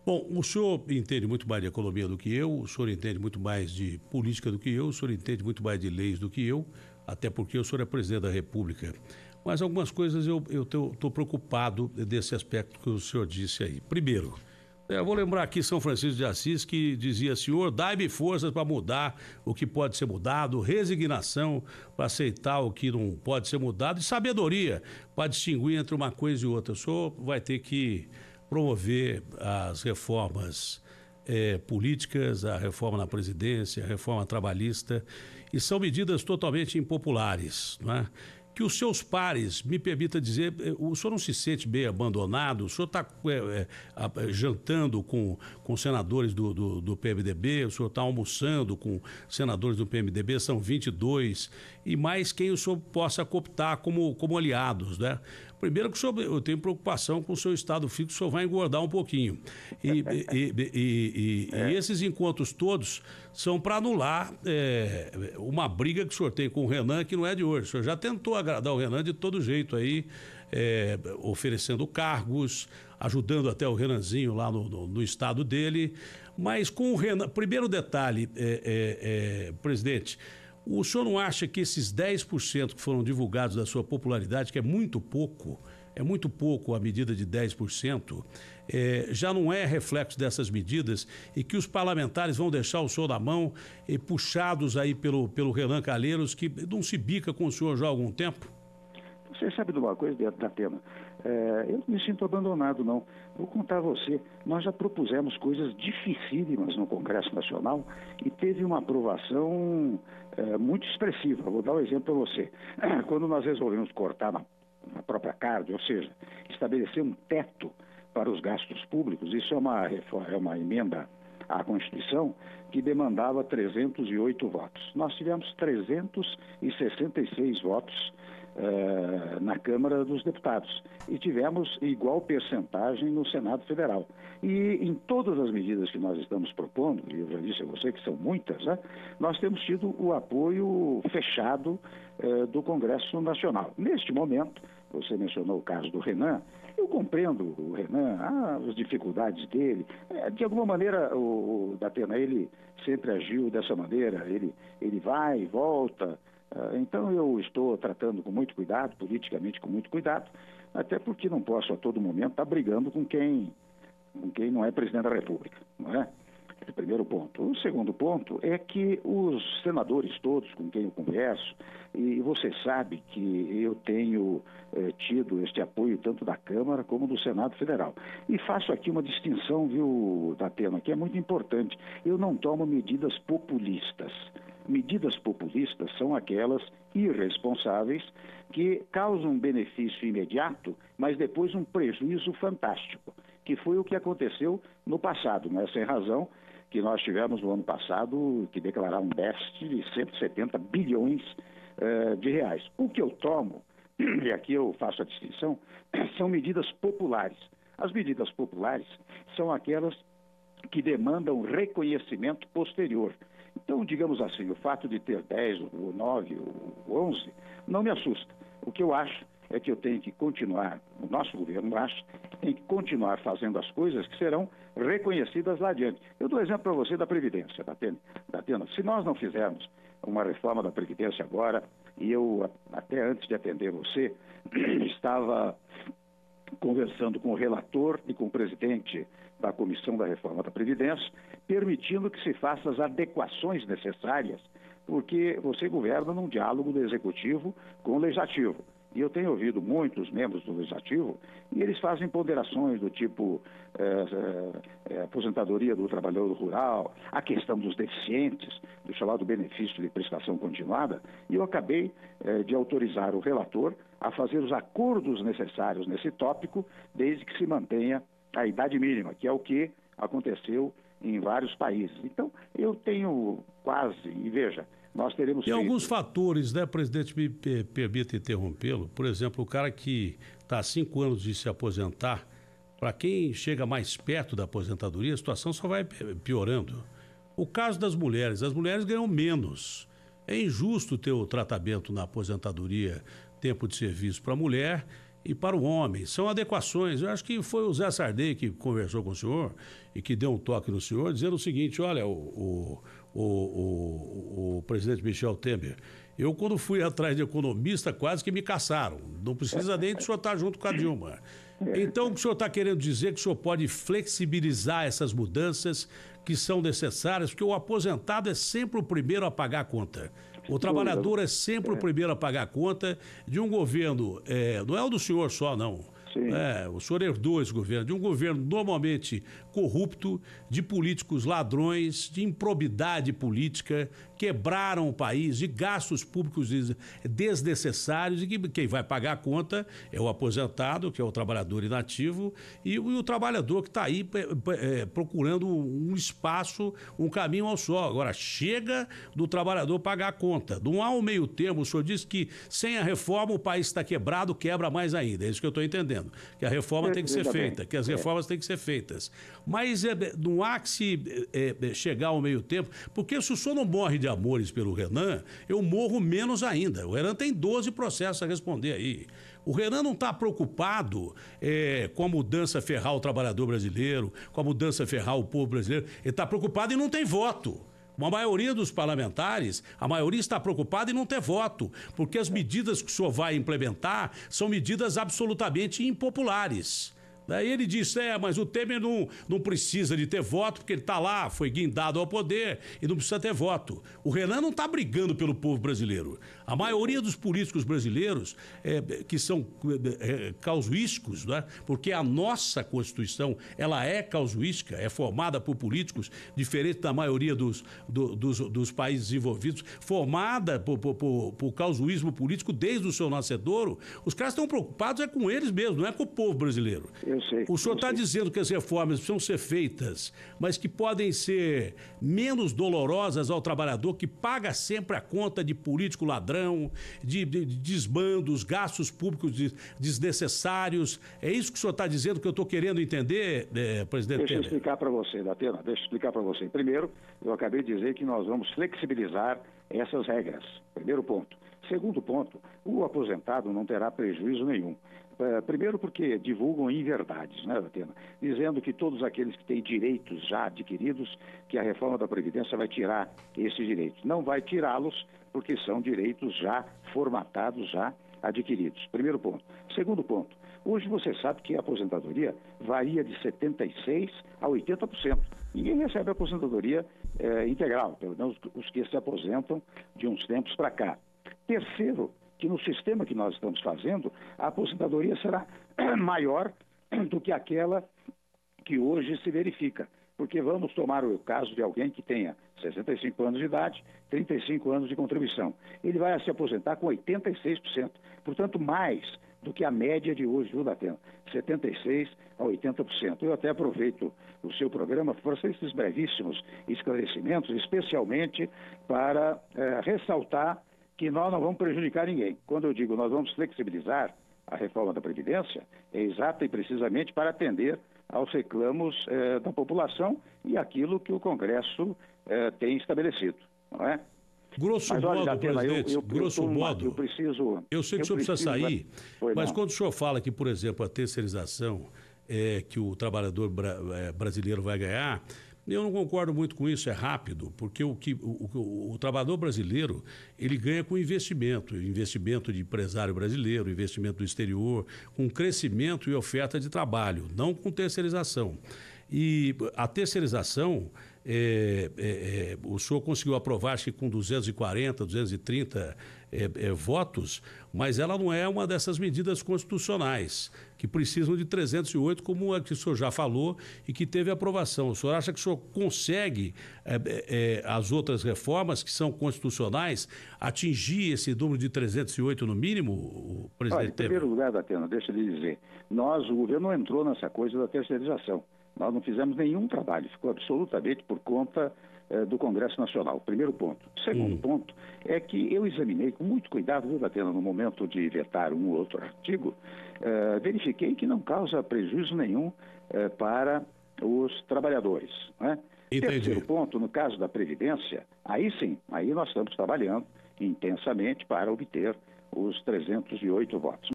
Bom, o senhor entende muito mais de economia do que eu, o senhor entende muito mais de política do que eu, o senhor entende muito mais de leis do que eu, até porque o senhor é presidente da República. Mas algumas coisas eu estou preocupado desse aspecto que o senhor disse aí. Primeiro, eu vou lembrar aqui São Francisco de Assis, que dizia: Senhor, dai-me forças para mudar o que pode ser mudado, resignação para aceitar o que não pode ser mudado e sabedoria para distinguir entre uma coisa e outra. O senhor vai ter que promover as reformas políticas, a reforma na presidência, a reforma trabalhista, e são medidas totalmente impopulares, não é? Que os seus pares, me permita dizer, o senhor não se sente bem abandonado? O senhor está jantando com senadores do PMDB, o senhor está almoçando com senadores do PMDB, são 22, e mais quem o senhor possa cooptar como aliados, né? Primeiro que eu tenho preocupação com o seu estado físico, o senhor vai engordar um pouquinho. E esses encontros todos são para anular uma briga que o senhor tem com o Renan, que não é de hoje. O senhor já tentou agradar o Renan de todo jeito aí, oferecendo cargos, ajudando até o Renanzinho lá no estado dele. Mas com o Renan, primeiro detalhe, presidente, o senhor não acha que esses 10% que foram divulgados da sua popularidade, que é muito pouco a medida de 10%, já não é reflexo dessas medidas e que os parlamentares vão deixar o senhor na mão, puxados aí pelo Renan Calheiros, que não se bica com o senhor já há algum tempo? Você sabe de uma coisa, Datena? Eu não me sinto abandonado, não. Vou contar a você, nós já propusemos coisas dificílimas no Congresso Nacional e teve uma aprovação muito expressiva. Vou dar um exemplo para você. Quando nós resolvemos cortar na própria carne, ou seja, estabelecer um teto para os gastos públicos, isso é uma emenda à Constituição que demandava 308 votos. Nós tivemos 366 votos na Câmara dos Deputados e tivemos igual percentagem no Senado Federal. E em todas as medidas que nós estamos propondo, e eu já disse a você que são muitas, né, nós temos tido o apoio fechado do Congresso Nacional. Neste momento, você mencionou o caso do Renan, eu compreendo o Renan, as dificuldades dele. De alguma maneira, o Datena, ele sempre agiu dessa maneira, ele vai e volta. Então eu estou tratando com muito cuidado, politicamente com muito cuidado, até porque não posso a todo momento estar brigando com quem não é presidente da República, não é? Esse é o primeiro ponto. O segundo ponto é que os senadores todos com quem eu converso, e você sabe que eu tenho tido este apoio tanto da Câmara como do Senado Federal. E faço aqui uma distinção, viu, Datena, que é muito importante. Eu não tomo medidas populistas. Medidas populistas são aquelas irresponsáveis que causam um benefício imediato, mas depois um prejuízo fantástico, que foi o que aconteceu no passado, não é sem razão que nós tivemos no ano passado que declarar um déficit de 170 bilhões de reais. O que eu tomo, e aqui eu faço a distinção, são medidas populares. As medidas populares são aquelas que demandam reconhecimento posterior. Então, digamos assim, o fato de ter 10, ou 9, ou 11, não me assusta. O que eu acho é que eu tenho que continuar, o nosso governo acha, tem que continuar fazendo as coisas que serão reconhecidas lá adiante. Eu dou exemplo para você da Previdência, Datena. Se nós não fizermos uma reforma da Previdência agora, e eu, até antes de atender você, estava conversando com o relator e com o presidente da Comissão da Reforma da Previdência, permitindo que se façam as adequações necessárias, porque você governa num diálogo do Executivo com o Legislativo. E eu tenho ouvido muitos membros do Legislativo e eles fazem ponderações do tipo aposentadoria do trabalhador rural, a questão dos deficientes, do chamado benefício de prestação continuada, e eu acabei de autorizar o relator a fazer os acordos necessários nesse tópico, desde que se mantenha a idade mínima, que é o que aconteceu em vários países. Então, eu tenho quase, e veja, nós teremos Tem alguns fatores, né, presidente, me permita interrompê-lo. Por exemplo, o cara que está há 5 anos de se aposentar, para quem chega mais perto da aposentadoria, a situação só vai piorando. O caso das mulheres, as mulheres ganham menos. É injusto ter o tratamento na aposentadoria, tempo de serviço para a mulher, e para o homem. São adequações. Eu acho que foi o Zé Sarney que conversou com o senhor e que deu um toque no senhor, dizendo o seguinte: olha, o presidente Michel Temer, eu, quando fui atrás de economista, quase que me caçaram. Não precisa nem do senhor estar junto com a Dilma. Então, o que o senhor está querendo dizer é que o senhor pode flexibilizar essas mudanças que são necessárias, porque o aposentado é sempre o primeiro a pagar a conta. O trabalhador é sempre o primeiro a pagar a conta de um governo, não é o do senhor só, não. O senhor herdou esse governo, de um governo normalmente corrupto, de políticos ladrões, de improbidade política, quebraram o país, de gastos públicos desnecessários, e que quem vai pagar a conta é o aposentado, que é o trabalhador inativo, e o trabalhador que está aí procurando um espaço, um caminho ao sol. Agora, chega do trabalhador pagar a conta. Não há um meio termo. O senhor disse que sem a reforma o país está quebrado, quebra mais ainda. É isso que eu estou entendendo. Que a reforma tem que ser feita, que as reformas têm que ser feitas. Mas não há que se chegar ao meio tempo, porque se o senhor não morre de amores pelo Renan, eu morro menos ainda. O Renan tem 12 processos a responder aí. O Renan não está preocupado com a mudança ferrar o trabalhador brasileiro, com a mudança ferrar o povo brasileiro. Ele está preocupado e não tem voto. Uma maioria dos parlamentares, a maioria está preocupada em não ter voto, porque as medidas que o senhor vai implementar são medidas absolutamente impopulares. Daí ele disse, mas o Temer não precisa de ter voto, porque ele está lá, foi guindado ao poder e não precisa ter voto. O Renan não está brigando pelo povo brasileiro. A maioria dos políticos brasileiros, que são casuísticos, né? Porque a nossa Constituição, ela é casuística, é formada por políticos, diferente da maioria dos países desenvolvidos, formada por casuísmo político desde o seu nascedouro. Os caras estão preocupados com eles mesmos, não é com o povo brasileiro. O senhor está dizendo que as reformas precisam ser feitas, mas que podem ser menos dolorosas ao trabalhador, que paga sempre a conta de político ladrão, de desmandos, gastos públicos desnecessários. É isso que o senhor está dizendo, que eu estou querendo entender, presidente Temer? Deixa eu explicar para você, Datena, Primeiro, eu acabei de dizer que nós vamos flexibilizar essas regras. Primeiro ponto. Segundo ponto, o aposentado não terá prejuízo nenhum. Primeiro porque divulgam inverdades, né, Datena? Dizendo que todos aqueles que têm direitos já adquiridos, que a reforma da Previdência vai tirar esses direitos. Não vai tirá-los porque são direitos já formatados, já adquiridos. Primeiro ponto. Segundo ponto, hoje você sabe que a aposentadoria varia de 76% a 80%. Ninguém recebe a aposentadoria integral, pelo menos os que se aposentam de uns tempos para cá. Terceiro, que no sistema que nós estamos fazendo, a aposentadoria será maior do que aquela que hoje se verifica. Porque vamos tomar o caso de alguém que tenha 65 anos de idade, 35 anos de contribuição. Ele vai se aposentar com 86%, portanto, mais do que a média de hoje, viu, Datena? 76% a 80%. Eu até aproveito o seu programa para fazer esses brevíssimos esclarecimentos, especialmente para ressaltar que nós não vamos prejudicar ninguém. Quando eu digo nós vamos flexibilizar a reforma da Previdência, é exata e precisamente para atender aos reclamos da população e aquilo que o Congresso tem estabelecido, não é? Grosso modo, presidente, eu sei que o senhor precisa sair, mas quando o senhor fala que, por exemplo, a terceirização que o trabalhador brasileiro vai ganhar, eu não concordo muito com isso, é rápido, porque o trabalhador brasileiro, ele ganha com investimento de empresário brasileiro, investimento do exterior, com crescimento e oferta de trabalho, não com terceirização. E a terceirização, o senhor conseguiu aprovar, acho que com 240, 230 votos, mas ela não é uma dessas medidas constitucionais, que precisam de 308, como a que o senhor já falou e que teve aprovação. O senhor acha que o senhor consegue, as outras reformas que são constitucionais, atingir esse número de 308 no mínimo, presidente? Olha, em primeiro lugar, Datena, deixa eu lhe dizer, o governo não entrou nessa coisa da terceirização. Nós não fizemos nenhum trabalho, ficou absolutamente por conta do Congresso Nacional. Primeiro ponto. Segundo ponto é que eu examinei com muito cuidado, viu, Datena, no momento de vetar um ou outro artigo, verifiquei que não causa prejuízo nenhum para os trabalhadores. Né? Terceiro ponto, no caso da Previdência, aí sim, aí nós estamos trabalhando intensamente para obter os 308 votos.